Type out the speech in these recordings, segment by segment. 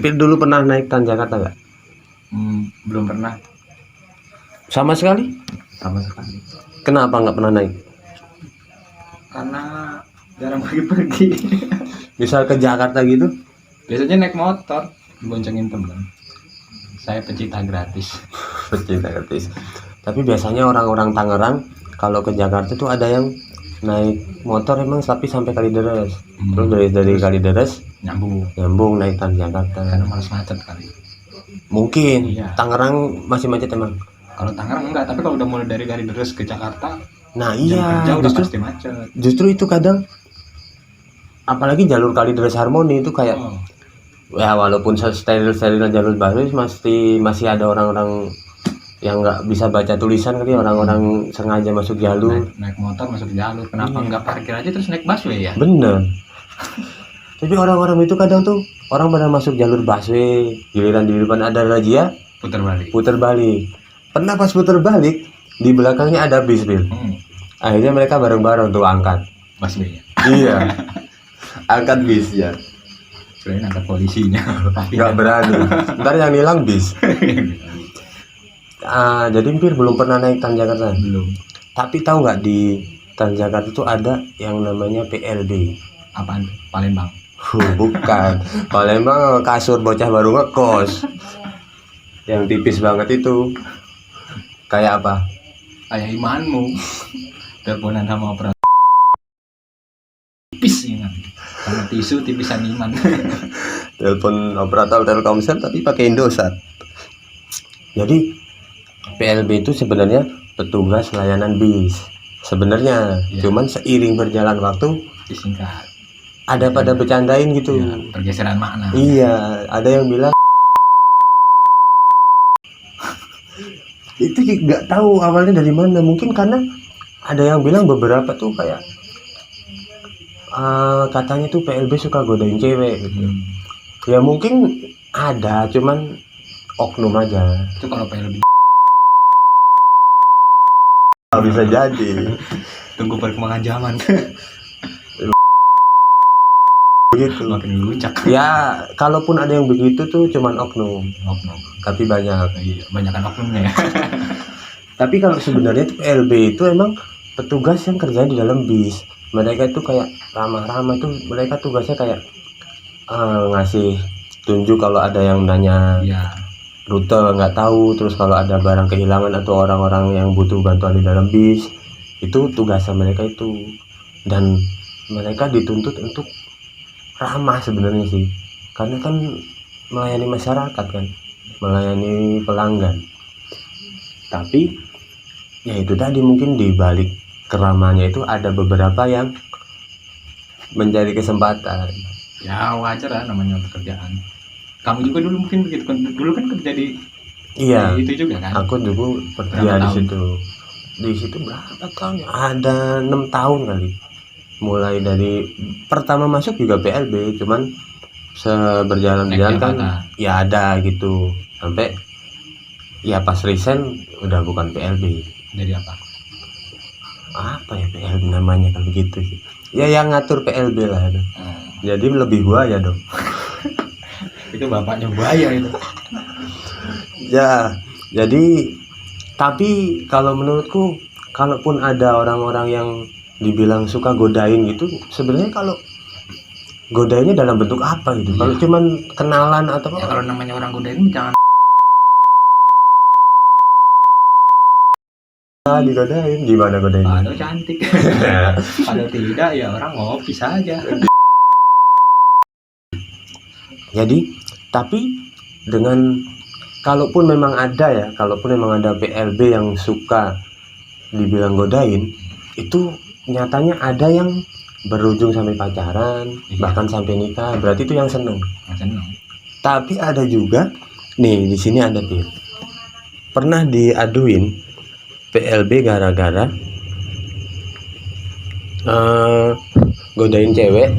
Empir dulu pernah naik Transjakarta nggak? Belum pernah Sama sekali? sama sekali. Kenapa nggak pernah naik? Karena jarang pergi-pergi. Misal ke Jakarta gitu? Biasanya naik motor, boncengin temen. Saya pecinta gratis. Pecinta gratis. Tapi biasanya orang-orang Tangerang kalau ke Jakarta tuh ada yang naik motor emang tapi sampai Kalideres. Terus dari Kalideres Nyambung naik Transjakarta. karena malas macet kali. Mungkin Iya. Tangerang masih macet emang. Kalau Tangerang enggak, tapi kalau udah mulai dari Kalideres ke Jakarta, Nah jam kerja iya, udah justru pasti macet. itu kadang apalagi jalur Kalideres Harmoni itu kayak ya walaupun steril jalur baru masih ada orang-orang yang nggak bisa baca tulisan kali, orang-orang sengaja masuk jalur. Naik motor masuk jalur, kenapa nggak parkir aja terus naik busway ya? Bener. Tapi orang-orang itu kadang tuh orang pada masuk jalur busway, giliran di depan ada razia putar balik. Pernah pas putar balik di belakangnya ada bis, Bil. Akhirnya mereka bareng-bareng tuh angkat Busway ya? iya angkat bis ya. Kirain angkat polisinya. Nggak berani, ntar yang hilang bis. Jadi Empir belum pernah naik Transjakarta? Belum. Tapi tahu nggak di Transjakarta itu ada yang namanya PLB? Apaan? Palembang. Bukan. Palembang kasur bocah baru ngekos. Yang tipis banget itu. Kayak apa? Kayak imanmu. Teleponan sama operator. Tipis iman. Sama tisu tipisan iman. Telepon operator Telkomsel tapi pakai Indosat. Jadi PLB itu sebenarnya petugas layanan bis. Sebenarnya, cuman seiring berjalan waktu disingkat. Ada pada bercandain gitu. Ya, pergeseran makna. Iya, ada yang bilang itu nggak tahu awalnya dari mana. Mungkin karena ada yang bilang beberapa tuh kayak katanya tuh PLB suka godain cewek gitu. Ya mungkin ada, cuman oknum aja. Itu kalau PLB bisa jadi. tunggu perkembangan zaman. Begitu. Makin lucak. Ya, kalaupun ada yang begitu tuh cuman oknum. Tapi banyak. Iya, banyakan oknumnya ya. Tapi kalau sebenarnya tuh PLB itu emang petugas yang kerja di dalam bis. Mereka itu kayak ramah-ramah tuh, mereka tugasnya kayak ngasih tunjuk kalau ada yang nanya rute nggak tahu, terus kalau ada barang kehilangan atau orang-orang yang butuh bantuan di dalam bis, itu tugasnya mereka itu. Dan mereka dituntut untuk ramah sebenarnya sih, karena kan melayani masyarakat kan, melayani pelanggan. Tapi ya itu tadi, mungkin di balik keramahnya itu ada beberapa yang mencari kesempatan. Ya wajar lah, namanya pekerjaan. Kamu juga dulu mungkin begitu kan? Dulu kan kerja di itu juga kan? Aku dulu kerja di situ. Di situ berapa tahun? Ada 6 tahun kali. Mulai dari pertama masuk juga PLB, cuman berjalan kan ya ada gitu. Sampai ya pas resign udah bukan PLB. Jadi apa? Apa ya PLB namanya kalau gitu sih? Ya yang ngatur PLB lah. Jadi lebih buaya dong. Itu bapaknya buaya itu. Ya, jadi tapi kalau menurutku, kalaupun ada orang-orang yang dibilang suka godain gitu, sebenarnya kalau godainnya dalam bentuk apa gitu? Kalau cuman kenalan atau ya, kalau namanya orang godain jangan digodain. Gimana godainnya? kalau cantik. Kalau tidak ya orang ngopi saja. Jadi tapi dengan kalaupun memang ada PLB yang suka dibilang godain, itu nyatanya ada yang berujung sampai pacaran, bahkan sampai nikah. Berarti itu yang seneng. Tapi ada juga nih, di sini ada pernah diaduin PLB gara-gara godain cewek.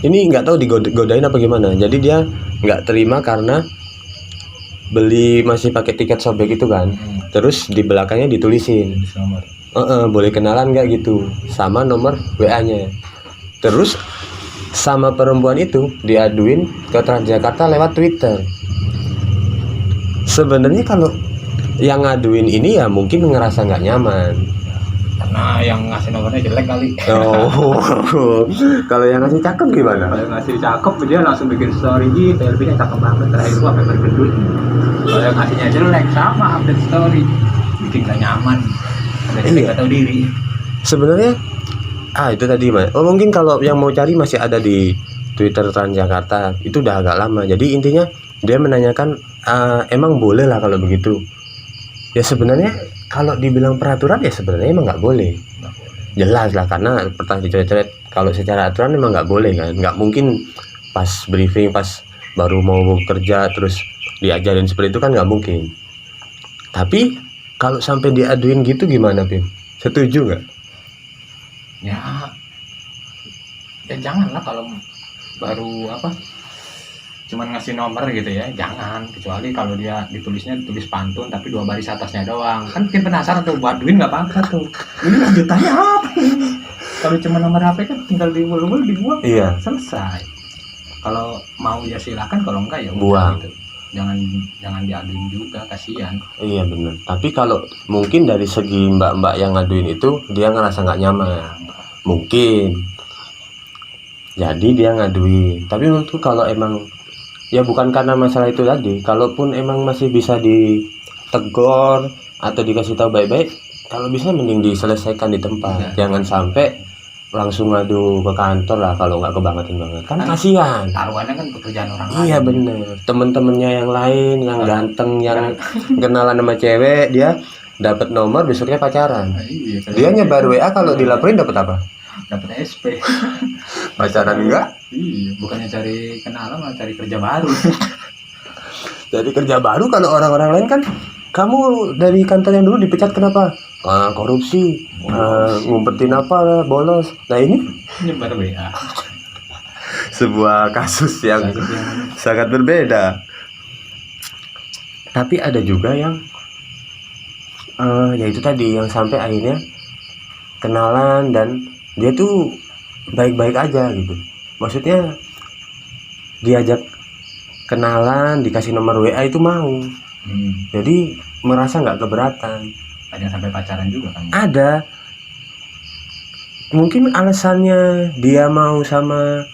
Ini nggak tahu digodain apa gimana. Jadi dia nggak terima karena masih pakai tiket sobek itu kan. Terus di belakangnya ditulisin boleh kenalan nggak gitu, sama nomor WA-nya. Terus sama perempuan itu diaduin ke Transjakarta lewat Twitter. Sebenarnya kalau yang ngaduin ini ya mungkin ngerasa nggak nyaman. Karena yang ngasih nomornya jelek kali. Oh, kalau yang ngasih cakep gimana? Kalau yang ngasih cakep dia langsung bikin story gitu, PLB-nya cakep banget, terakhir gua sampai bergendut. Kalau yang ngasihnya jelek sama update story, bikin gak nyaman. Jadi nggak tahu diri. Sebenarnya itu tadi Mas. Oh, mungkin kalau yang mau cari masih ada di Twitter Transjakarta. Itu udah agak lama. Jadi intinya dia menanyakan emang boleh lah kalau begitu. Ya sebenarnya kalau dibilang peraturan ya sebenarnya emang nggak boleh. Jelas lah karena pertanyaan dicoret-coret. Kalau secara aturan emang nggak boleh kan. Nggak mungkin pas briefing, pas baru mau kerja terus diajarin seperti itu kan nggak mungkin. Tapi kalau sampai diaduin gitu gimana Pim? Setuju nggak? Ya janganlah kalau baru cuman ngasih nomor gitu ya, jangan. Kecuali kalau dia ditulis pantun tapi 2 baris atasnya doang, kan bikin penasaran tuh. Buat duit nggak apa-apa tuh, ini lanjutannya apa ini. Kalau cuma nomor HP kan tinggal dibuang Iya. Selesai. Kalau mau ya silakan, kalau enggak ya buang gitu. Jangan diaduin juga, kasihan. Iya benar. Tapi kalau mungkin dari segi mbak-mbak yang ngaduin itu dia ngerasa nggak nyaman, mungkin. Jadi dia ngaduin. Tapi menurutku kalau emang ya bukan karena masalah itu tadi. Kalaupun emang masih bisa ditegur atau dikasih tahu baik-baik, kalau bisa mending diselesaikan di tempat. Jangan sampai langsung ngadu ke kantor lah kalau nggak kebangetan banget. Kan kasihan. Taruhannya kan pekerjaan orang lain. Iya bener. Temen-temennya yang lain, yang ganteng, yang kenalan sama cewek, dia dapat nomor besoknya pacaran. Iya, Dia nyebar WA kalau dilaporin dapat apa? Dapat SP. Pacaran enggak? Iya, bukannya cari kenalan malah cari kerja baru. Jadi kerja baru kalau orang-orang lain kan, kamu dari kantor yang dulu dipecat kenapa? Korupsi, ngumpetin apa, bolos. Nah ini Nyebar WA. sebuah kasus yang sangat berbeda. Tapi ada juga yang ya itu tadi yang sampai akhirnya kenalan dan dia tuh baik-baik aja gitu. Maksudnya diajak kenalan, dikasih nomor WA itu mau. Jadi merasa nggak keberatan. Ada yang sampai pacaran juga kan? Ada. Mungkin alasannya dia mau sama,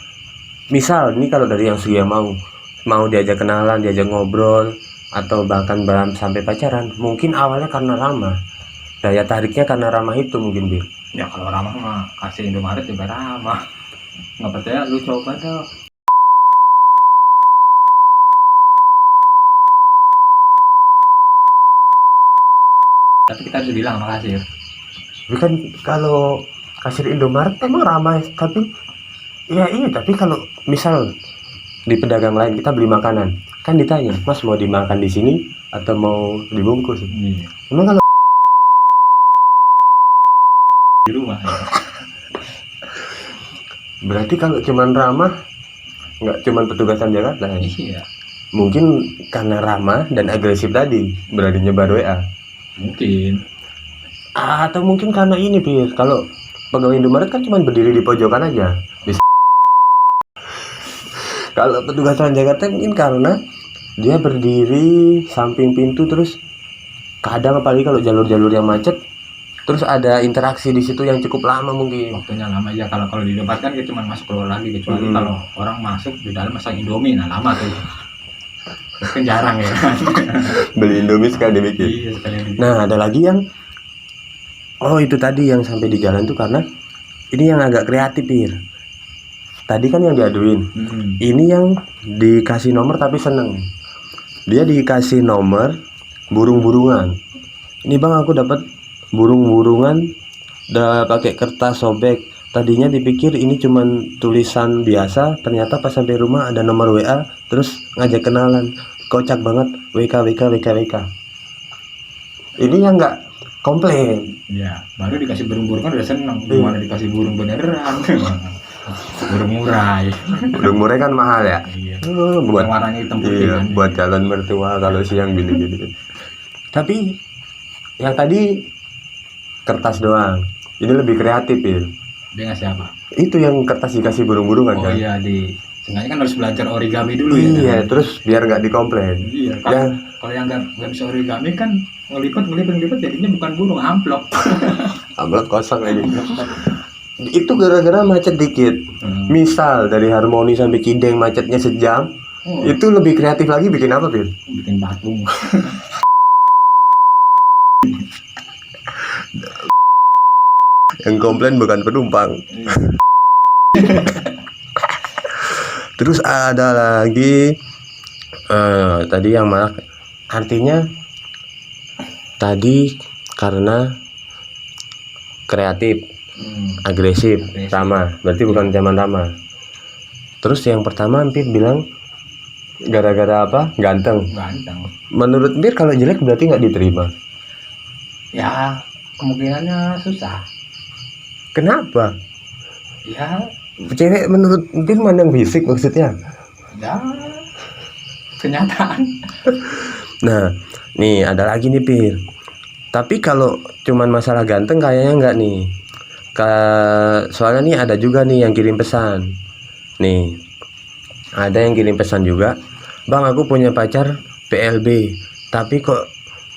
misal ini kalau dari yang segi mau diajak kenalan, diajak ngobrol atau bahkan sampai pacaran, mungkin awalnya karena ramah. Daya tariknya karena ramah itu mungkin Bir. Ya kalau ramah mah kasih Indomaret juga ramah. Nggak percaya lu coba dong. Tapi kita harus bilang makasih. Tapi kan kalau kasir Indomaret emang ramah, tapi ya iya, tapi kalau misal di pedagang lain kita beli makanan, kan ditanya, Mas mau dimakan di sini atau mau dibungkus? Iya. Emang kalau Di rumah. Ya. berarti kalau cuman ramah, nggak cuman petugasan Jakarta, Iya. mungkin karena ramah dan agresif tadi berani nyebar WA. Mungkin. Atau mungkin karena ini Bir, kalau pegawai Indomaret kan cuma berdiri di pojokan aja. Kalau petugas Transjakarta mungkin karena dia berdiri samping pintu, terus kadang apalagi kalau jalur-jalur yang macet, terus ada interaksi di situ yang cukup lama mungkin. Waktunya lama ya, kalau di tempat kan kita cuma masuk keluar lagi, kecuali kalau orang masuk di dalam masang Indomie, nah lama tuh. Terus kan jarang ya. Beli Indomie sekali dibikin. Iya, sekali dibikin. Nah ada lagi yang itu tadi yang sampai di jalan tuh karena ini yang agak kreatif Bir. Tadi kan yang diaduin, ini yang dikasih nomor tapi seneng. Dia dikasih nomor burung-burungan. Ini bang aku dapat burung-burungan, udah pakai kertas sobek. Tadinya dipikir ini cuman tulisan biasa, ternyata pas sampai rumah ada nomor WA, terus ngajak kenalan. Kocak banget, WK. Ini yang nggak komplain. Ya, baru dikasih burung-burung kan udah seneng. Gimana dikasih burung beneran? Burung murai. Burung murai kan mahal ya. Iya. Buat warnanya hitam putih iya, kan. buat calon mertua kalau siang gini-gini. Tapi yang tadi kertas doang. Ini lebih kreatif ya. Dia ngasih apa? itu yang kertas dikasih burung-burungan Oh kan. iya, sebenarnya kan harus belajar origami dulu ya. Iya, kan? terus biar nggak dikomplain. Iya. Ya, Kalau yang nggak bisa origami kan ngelipet jadinya bukan burung, amplop. amplop kosong lagi. Itu gara-gara macet dikit. Hmm. Misal dari Harmoni sampai Cideng macetnya sejam, Oh, itu lebih kreatif lagi bikin apa, Bil? bikin patung. Yang komplain bukan penumpang. Terus ada lagi tadi yang malah artinya tadi karena kreatif, agresif, ramah, berarti bukan zaman ramah. Terus yang pertama Empir bilang gara-gara apa? Ganteng. Ganteng. Menurut Empir kalau jelek berarti nggak diterima. Ya, kemungkinannya susah. Kenapa? Ya, Cewek menurut Empir mandang fisik maksudnya. ya kenyataan. Nah, nih ada lagi nih Pir. Tapi kalau cuman masalah ganteng kayaknya enggak nih. Soalnya nih ada juga nih yang kirim pesan. Nih, ada yang kirim pesan juga. Bang, aku punya pacar PLB, tapi kok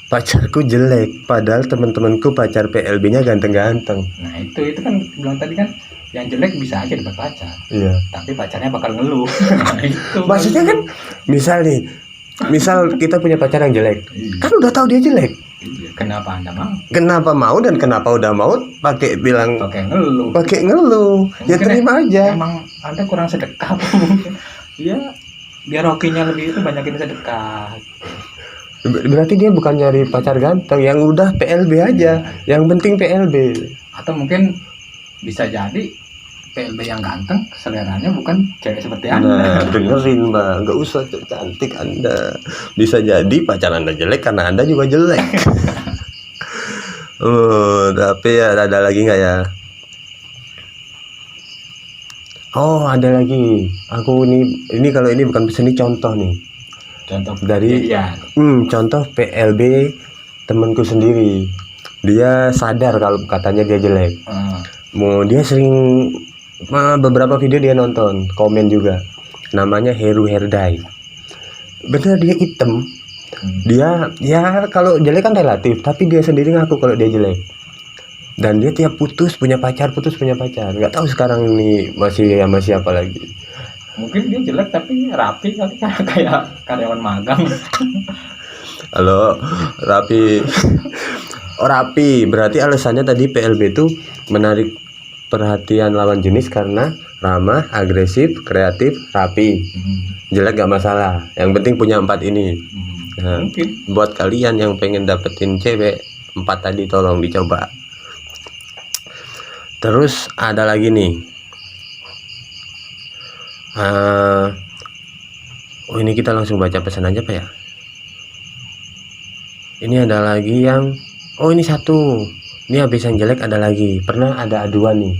pacarku jelek. Padahal teman-temanku pacar PLB-nya ganteng-ganteng. Nah itu kan bilang tadi kan yang jelek bisa aja dapat pacar, Iya. tapi pacarnya bakal ngeluh. Nah, itu Maksudnya kan, misal kita punya pacar yang jelek, kan udah tahu dia jelek. Iya, kenapa anda mau? Kenapa mau dan kenapa udah mau pakai bilang Pakai ngeluh. pakai ngeluh? Ya Mungkin terima aja. Emang anda kurang sedekah mungkin. Ya biar hokinya lebih itu banyakin sedekah. Berarti dia bukan nyari pacar ganteng, yang udah PLB aja, yang penting PLB. Atau mungkin bisa jadi PLB yang ganteng seleranya bukan cewek seperti anda. Nah, dengerin Mbak, nggak usah cantik Anda. Bisa jadi pacar Anda jelek karena Anda juga jelek. Tapi ya ada lagi nggak ya? Oh, ada lagi. Aku ini kalau ini bukan pesan, ini contoh nih. Contoh Dari kejadian. contoh PLB temanku sendiri. Dia sadar kalau katanya dia jelek. Dia sering beberapa video dia nonton, komen juga. Namanya Heru Herdai. Bener dia hitam. Dia ya kalau jelek kan relatif, tapi dia sendiri ngaku kalau dia jelek. Dan dia tiap putus punya pacar. Nggak tahu sekarang ini masih sama siapa lagi. Mungkin dia jelek tapi rapi kali, kayak karyawan magang. Halo, rapi. Oh, rapi. Berarti alasannya tadi PLB itu menarik perhatian lawan jenis karena ramah, agresif, kreatif, rapi. Jelek gak masalah. Yang penting punya 4 ini. Nah, Mungkin buat kalian yang pengen dapetin cewek 4 tadi tolong dicoba. Terus ada lagi nih. Ini kita langsung baca pesan aja Pak ya. Ini ada lagi yang ini satu. Ini habis yang jelek ada lagi. Pernah ada aduan nih.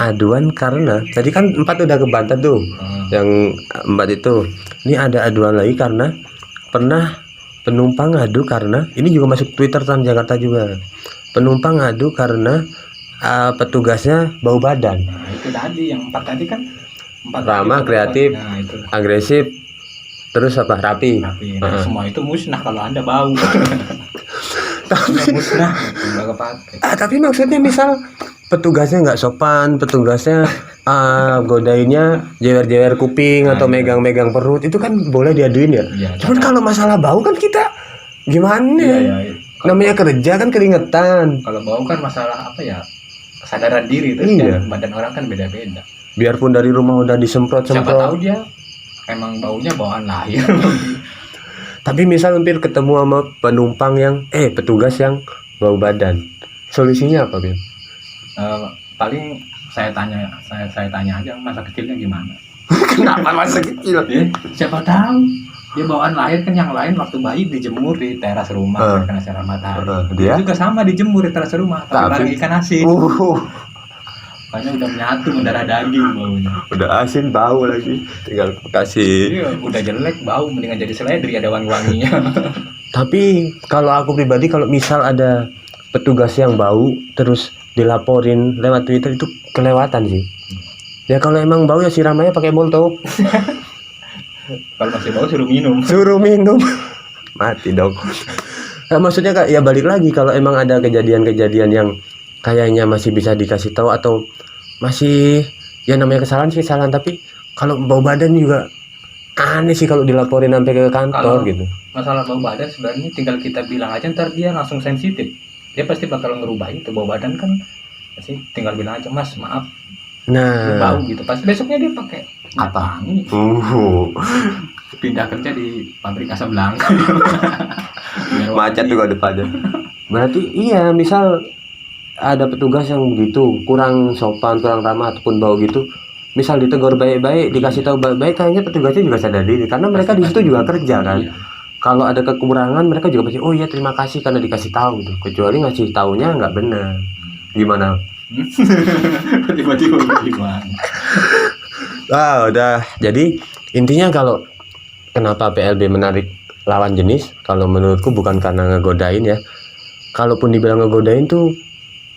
Aduan karena tadi kan 4 udah kebantah tuh. Yang 4 itu. Ini ada aduan lagi karena pernah penumpang ngadu karena ini juga masuk Twitter Transjakarta juga. Penumpang ngadu karena petugasnya bau badan. Nah, itu tadi yang 4 tadi kan 4 ramah, kreatif, agresif, terus apa? Rapi. Nah, semua itu musnah kalau anda bau. Tapi musnah nggak kepake. Tapi maksudnya misal petugasnya nggak sopan, petugasnya godainnya jewer-jewer kuping atau megang-megang perut, itu kan boleh diaduin ya. Cuman kalau masalah bau kan kita gimana? Iya. Namanya kerja kan keringetan. Kalau bau kan masalah apa ya? Kesadaran diri itu kan badan orang kan beda-beda. Biarpun dari rumah udah disemprot-semprot. Siapa tahu dia emang baunya bawaan lahir. Tapi misal hampir ketemu sama penumpang yang petugas yang bau badan. Solusinya apa, Bin? Paling saya tanya aja masa kecilnya gimana. Kenapa masa kecil? Siapa tahu dia bawaan lahir kan, yang lain waktu bayi dijemur di teras rumah kena sinar matahari. Dia juga sama dijemur di teras rumah tapi bareng ikan asin. Makanya udah menyatu mendarah daging baunya. Udah asin bau lagi, tinggal kasih. Iya, udah jelek bau mendingan jadi seledri ada wangi-wanginya. Tapi kalau aku pribadi kalau misal ada petugas yang bau terus dilaporin lewat Twitter itu kelewatan sih. Ya kalau emang bau ya siram aja pakai molto. Kalau masih bau suruh minum. Suruh minum. Mati dong. Nah, maksudnya Kak, ya balik lagi kalau emang ada kejadian-kejadian yang kayaknya masih bisa dikasih tahu atau masih ya namanya kesalahan sih kesalahan, tapi kalau bau badan juga aneh sih kalau dilaporin sampai ke kantor Kalau gitu. masalah bau badan sebenarnya tinggal kita bilang aja, ntar dia langsung sensitif. Dia pasti bakal ngerubah itu. Bau badan kan pasti tinggal bilang aja, Mas maaf Nah, bau gitu. Pas besoknya dia pakai Apa? wangi. Pindah kerja di pabrik Casablanca. Biar macet wangi. juga depannya. Berarti iya, misal ada petugas yang begitu kurang sopan, kurang ramah ataupun bau gitu, misal ditegur baik-baik, dikasih tahu baik-baik, kayaknya petugasnya juga sadar diri karena mereka di situ juga kerja kan. Iya. Kalau ada kekurangan mereka juga pasti oh iya terima kasih karena dikasih tahu gitu. Kecuali ngasih taunya nggak benar. Gimana? Tiba-tiba gimana? Udah. Jadi intinya kalau kenapa PLB menarik lawan jenis, kalau menurutku bukan karena ngegodain ya. Kalaupun dibilang ngegodain tuh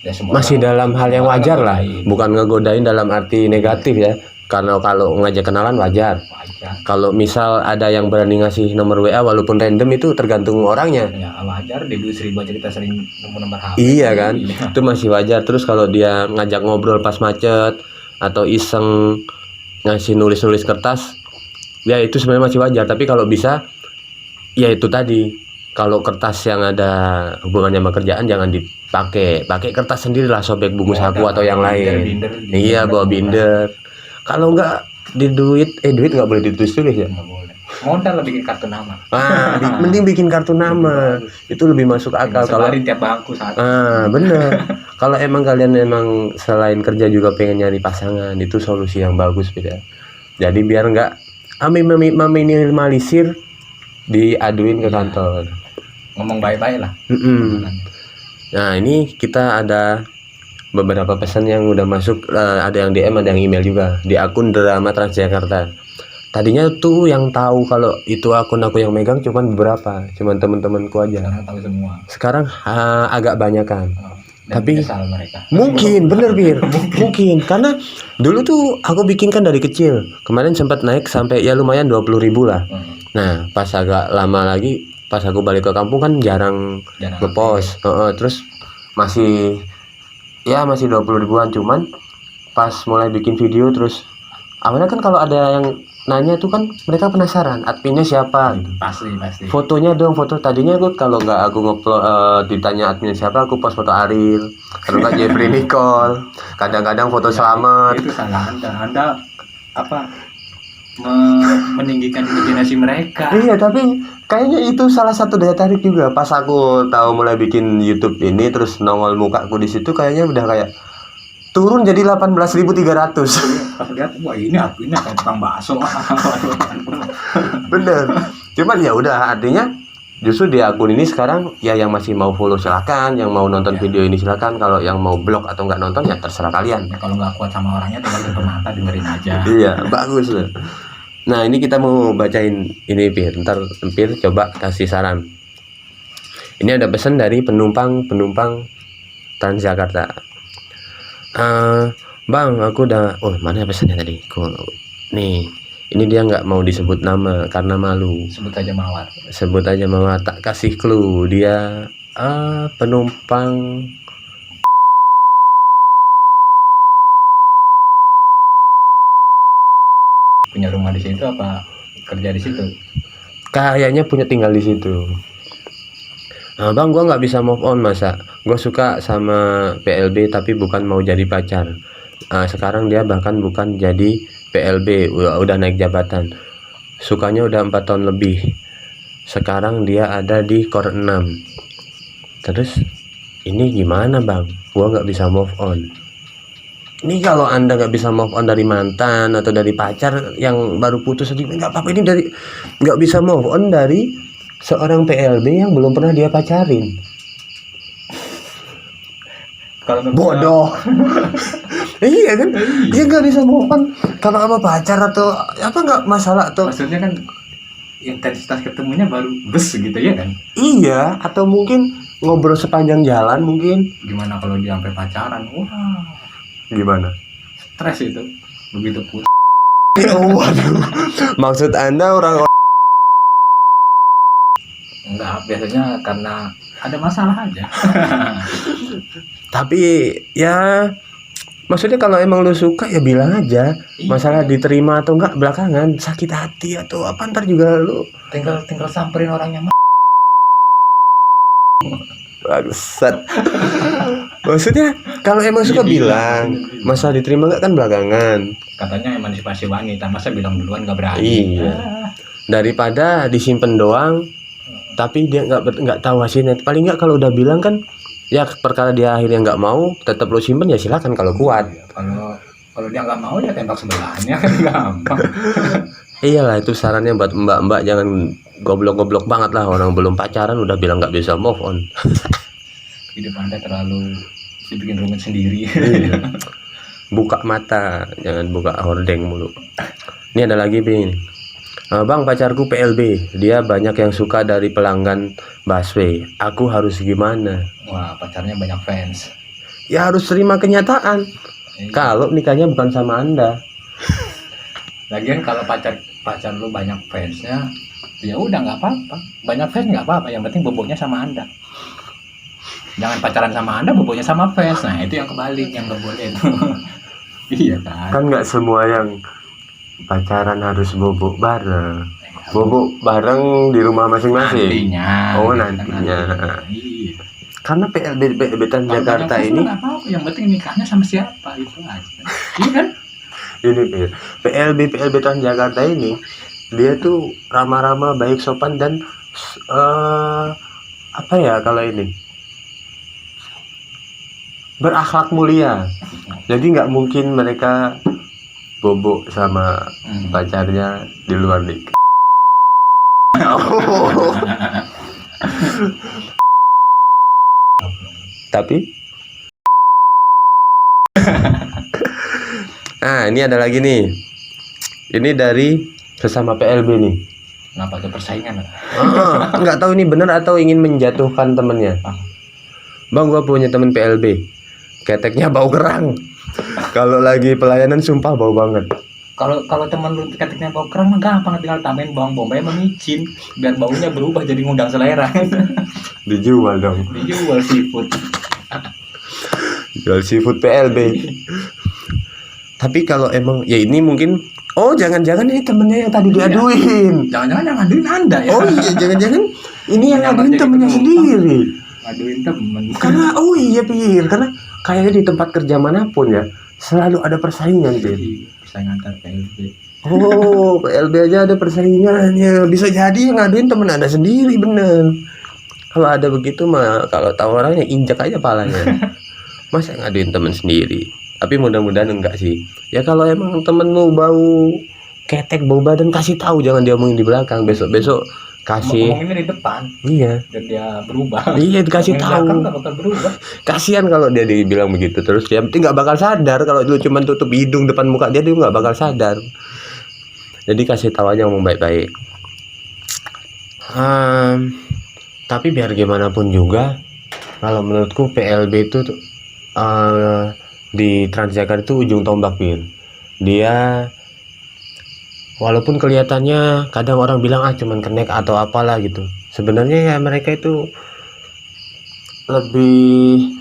Ya, semua masih orang- dalam hal yang semua orang wajar lah, ngegodain. bukan ngegodain dalam arti negatif ya. Karena kalau ngajak kenalan wajar. Wajar. Kalau misal ada yang berani ngasih nomor WA walaupun random itu tergantung orangnya. Ya wajar, di 2000 aja kita sering nomor HP. Iya kan, Iya. itu masih wajar. Terus kalau dia ngajak ngobrol pas macet atau iseng ngasih nulis-nulis kertas, ya itu sebenarnya masih wajar. Tapi kalau bisa, ya itu tadi, kalau kertas yang ada hubungannya sama kerjaan jangan dipakai. Pakai kertas sendiri lah, sobek buku saku atau yang lain. Iya, bawa binder. Kalau nggak di duit nggak boleh ditulis-tulis ya. Nggak boleh. Modal lah bikin kartu nama. Mending bikin kartu nama, itu lebih masuk akal. Kalau Sebarin tiap bangku satu. bener. Kalau emang kalian emang selain kerja juga pengen nyari pasangan, itu solusi yang bagus beda. Jadi biar nggak meminimalisir diaduin ke kantor. Ngomong baik-baik lah. Nah ini kita ada beberapa pesan yang udah masuk, ada yang DM, ada yang email juga di akun Drama Transjakarta. Tadinya tuh yang tahu kalau itu akun aku yang megang cuman beberapa, cuman temen-temenku aja. Karena tahu semua. Sekarang agak banyakan. Dan Tapi menyesal mereka. mungkin bener Bir, mungkin karena dulu tuh aku bikin kan dari kecil. Kemarin sempat naik sampai ya lumayan 20.000 lah. Nah pas agak lama lagi, pas aku balik ke kampung kan jarang Jarang ngepost. Terus masih 20 ribuan, cuman pas mulai bikin video terus awalnya kan kalau ada yang nanya tuh kan mereka penasaran adminnya siapa gitu. Pasti. Fotonya dong, foto. Tadinya aku kalau nggak aku ngupload ditanya adminnya siapa, aku post foto Ariel, kalau nggak Jeffrey Nicole, kadang-kadang foto Selamat. Itu salah Anda apa meninggikan imajinasi mereka. Iya, tapi kayaknya itu salah satu daya tarik juga. Pas aku tahu mulai bikin YouTube ini terus nongol mukaku di situ, kayaknya udah kayak turun jadi 18.300. Pas lihat, wah ini adminnya kayak tukang bakso. Bener. Cuman ya udah, artinya justru di akun ini sekarang ya yang masih mau follow silakan, yang mau nonton video ini silakan. Kalau yang mau blog atau nggak nonton ya terserah kalian. Ya, kalau nggak kuat sama orangnya tinggal tutup mata dengerin aja. Iya, bagus loh. Nah ini kita mau bacain ini Pir. Ntar Pir coba kasih saran. Ini ada pesan dari penumpang Transjakarta. Bang, aku udah. Oh mana pesannya tadi? Nih, ini dia nggak mau disebut nama karena malu. Sebut aja Mawar. Sebut aja Mawar, tak kasih clue. Dia penumpang. Punya rumah di situ apa kerja di situ? Kayaknya punya tinggal di situ. Bang, gua nggak bisa move on masa. Gua suka sama PLB tapi bukan mau jadi pacar. Sekarang dia bahkan bukan jadi PLB, udah naik jabatan. Sukanya udah 4 tahun lebih. Sekarang dia ada di Kor 6. Terus ini gimana bang? Gua nggak bisa move on. Ini kalau anda nggak bisa move on dari mantan atau dari pacar yang baru putus aja nggak apa-apa. Ini dari nggak bisa move on dari seorang PLB yang belum pernah dia pacarin. Kalau nggak Bodoh. Iya kan? Dia nggak bisa move on. Kalau apa pacar atau apa nggak masalah tuh. maksudnya kan intensitas ketemunya baru bes gitu ya kan? Iya, atau mungkin ngobrol sepanjang jalan mungkin. Gimana kalau dia sampai pacaran? Wah, Gimana? stres itu. Begitu pun. Waduh. Maksud Anda orang Enggak, biasanya karena ada masalah aja. tapi ya maksudnya kalau emang lu suka ya bilang aja. Masalah diterima atau enggak belakangan, sakit hati atau apa ntar juga lu Tinggal samperin orangnya. bangsat. Maksudnya kalau emang suka Iya, bilang, iya. masalah diterima enggak kan belakangan. Katanya emansipasi wanita, masa bilang duluan gak berani. Iya. Daripada disimpan doang tapi dia nggak tahu hasilnya. Paling nggak kalau udah bilang kan ya perkara dia akhirnya nggak mau, tetap lo simpen ya silakan kalau kuat. Kalau dia nggak mau ya tembak sebelahnya kan gampang. Iyalah itu sarannya buat mbak-mbak, jangan goblok-goblok banget lah, orang belum pacaran udah bilang nggak bisa move on. Hidup Anda terlalu dibikin rumit sendiri. Iya. Buka mata, jangan buka hordeng mulu. Ini ada lagi Bin. Bang, pacarku PLB, dia banyak yang suka dari pelanggan busway. Aku harus gimana? Wah, pacarnya banyak fans. Ya harus terima kenyataan. Kalau nikahnya bukan sama Anda. Lagian kalau pacar lu banyak fansnya, ya udah nggak apa-apa. Banyak fans nggak apa-apa. Yang penting boboknya sama Anda. Jangan pacaran sama Anda, boboknya sama fans. Nah itu yang kebalik, yang nggak boleh itu. Iya kan? Kan nggak semua yang pacaran harus bobok bareng. Bobok bareng di rumah masing-masing. Nantinya. Oh, gitu, nantinya. Iya. Karena PLB Transjakarta ini nggak apa-apa, yang penting nikahnya sama siapa itu aja. Iya kan? ini PLB Transjakarta ini dia tuh ramah-ramah, baik sopan dan apa ya kalau ini berakhlak mulia. Jadi nggak mungkin mereka bobok sama pacarnya di luar nikah. Tapi ini ada lagi nih. Ini dari sesama PLB nih. Kenapa tuh persaingan? Nggak tahu ini benar atau ingin menjatuhkan temennya. Bang, gua punya temen PLB. Keteknya bau kerang. Kalau lagi pelayanan sumpah bau banget. Kalau teman lu ketiknya bau kerang mah gampang, tinggal tambahin bawang bombay sama micin biar baunya berubah jadi ngundang selera. Dijual dong. Dijual seafood. Jual seafood PLB. Tapi kalau emang ya ini mungkin jangan-jangan ini temennya yang tadi diaduin. Jangan-jangan yang ngaduin Anda ya. Oh iya, jangan-jangan ini yang ngaduin temennya sendiri. Ngaduin temen. Karena iya Pir, karena kayaknya di tempat kerja manapun ya selalu ada persaingan Pir. Persaingan antar PLB. Oh, PLB aja ada persaingannya. Bisa jadi yang ngaduin temen Anda sendiri, bener. Kalau ada begitu mah kalau tahu orangnya injak aja palanya. Masa ngaduin temen sendiri? Tapi mudah-mudahan enggak sih. Ya kalau emang temenmu bau ketek, bau badan, kasih tahu, jangan diomongin di belakang. Besok-besok kasih. Ngomonginnya di depan. Iya. Dan dia berubah. Iya, dikasih tahu. Nggak bakal berubah. Kasihan kalau dia dibilang begitu terus, dia nggak bakal sadar. Kalau lu cuma tutup hidung depan muka dia nggak bakal sadar. Jadi kasih tahu aja, ngomong baik-baik. Tapi biar gimana pun juga, kalau menurutku PLB itu di Transjakarta itu ujung tombak Pir. Dia walaupun kelihatannya kadang orang bilang cuman connect atau apalah gitu, sebenarnya ya mereka itu lebih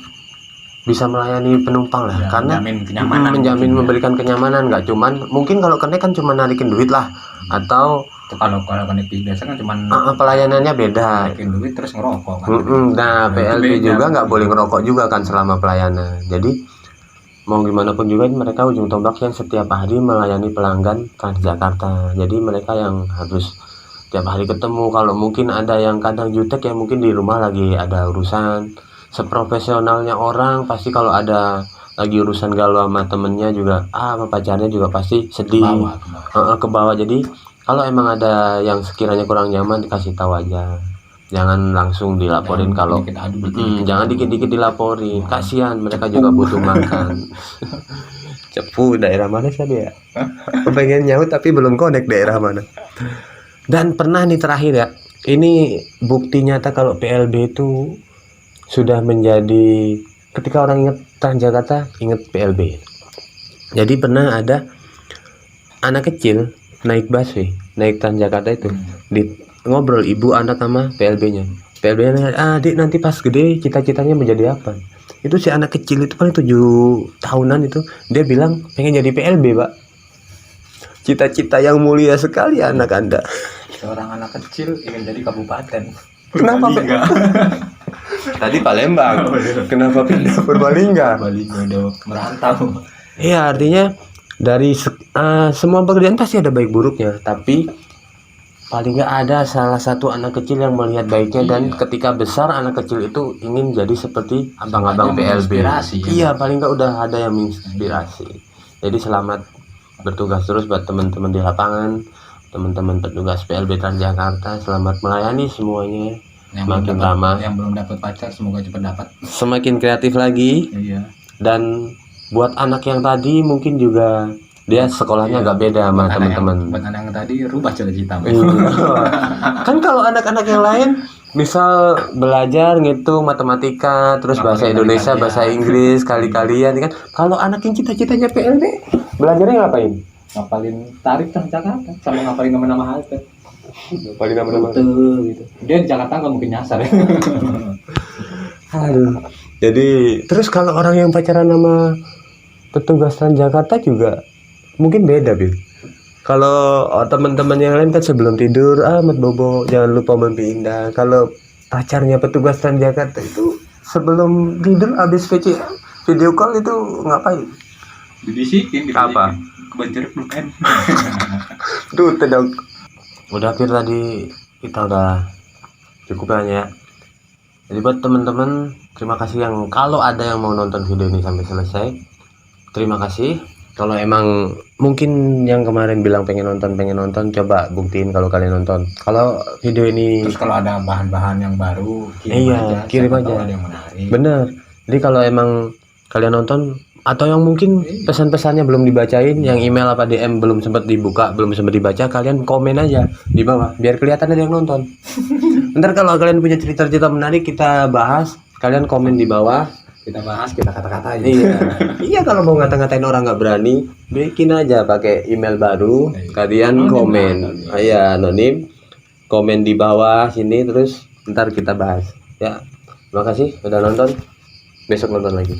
bisa melayani penumpang lah, Ya, karena menjamin kenyamanan, menjamin memberikan kenyamanan. Nggak cuman mungkin kalau connect kan cuma narikin duit lah, atau Kalau connect biasa kan cuman pelayanannya beda. naikin duit terus ngerokok kan. Nah, PLB itu beda. juga nggak boleh ngerokok juga kan selama pelayanan. Jadi mau gimana pun juga mereka ujung tombak yang setiap hari melayani pelanggan Transjakarta. Jadi mereka yang harus tiap hari ketemu. Kalau mungkin ada yang kadang jutek ya mungkin di rumah lagi ada urusan. Seprofesionalnya orang pasti kalau ada lagi urusan galau sama temennya juga sama pacarnya juga pasti sedih ke bawah. Jadi kalau emang ada yang sekiranya kurang nyaman dikasih tahu aja, jangan langsung dilaporin. Kalau jangan dikit-dikit dilaporin, kasihan mereka juga butuh makan. Cepu, daerah mana sih dia? Pengen nyaut tapi belum connect daerah mana. Dan pernah nih terakhir ya, ini bukti nyata kalau PLB itu sudah menjadi, ketika orang ingat Transjakarta ingat PLB. Jadi pernah ada anak kecil naik busway, naik Transjakarta itu, ngobrol ibu anak sama PLB-nya. PLB-nya, adik nanti pas gede cita-citanya menjadi apa? Itu si anak kecil itu paling 7 tahunan itu, dia bilang pengen jadi PLB, Pak. Cita-cita yang mulia sekali anak Anda. Seorang anak kecil ingin jadi kabupaten. Kenapa, Pak? Purbalingga. Tadi Palembang. Kenapa pindah Purbalingga? Purbalingga udah merantau. Iya, artinya dari semua pekerjaan pasti ada baik buruknya, tapi paling nggak ada salah satu anak kecil yang melihat baiknya, dan ketika besar anak kecil itu ingin jadi seperti abang-abang PLB. Menginspirasi, ya. Iya, paling nggak udah ada yang menginspirasi. Jadi selamat bertugas terus buat teman-teman di lapangan, teman-teman petugas PLB Transjakarta, selamat melayani semuanya. Makin ramah. Yang belum dapat pacar semoga cepat dapat. Semakin kreatif lagi. Iya. Dan buat anak yang tadi mungkin juga dia sekolahnya agak beda sama teman-teman. Buat anak yang tadi rubah cita-cita. Kan kalau anak-anak yang lain misal belajar ngitung matematika, terus bahasa Indonesia, bahasa Inggris, kali-kalian kan. Kalau anak yang cita-citanya PLB, belajarnya ngapain? Ngapalin tarik Transjakarta sama ngapalin nama-nama halte. Paling nama-nama gitu. Dia di Jakarta nggak mungkin nyasar ya. Aduh. Jadi terus kalau orang yang pacaran sama petugas Transjakarta juga mungkin beda, Bil. Kalau teman-teman yang lain kan sebelum tidur, Mat Bobo jangan lupa mimpi indah. Kalau pacarnya petugas Transjakarta itu sebelum tidur habis video call itu ngapain? Dibisikin. Apa? Kebanjeruk belum kan? Tuh, tedok. Udah akhir tadi kita udah cukup ya. Jadi buat teman-teman, terima kasih yang kalau ada yang mau nonton video ini sampai selesai. Terima kasih. Kalau emang mungkin yang kemarin bilang pengen nonton, coba buktiin kalau kalian nonton. Kalau video ini Terus kalau ada bahan-bahan yang baru, kirim siapa aja. tahu ada yang menarik. Bener. Jadi kalau emang kalian nonton atau yang mungkin pesan-pesannya belum dibacain, yang email apa DM belum sempat dibuka, belum sempat dibaca, kalian komen aja di bawah biar kelihatan ada yang nonton. Ntar kalau kalian punya cerita-cerita menarik kita bahas, kalian komen di bawah, Kita bahas, kita kata-katain. Iya kalau mau ngata-ngatain orang nggak berani, bikin aja pakai email baru, kalian komen, anonim, komen di bawah sini, terus ntar kita bahas. Ya, terima kasih udah nonton, besok nonton lagi.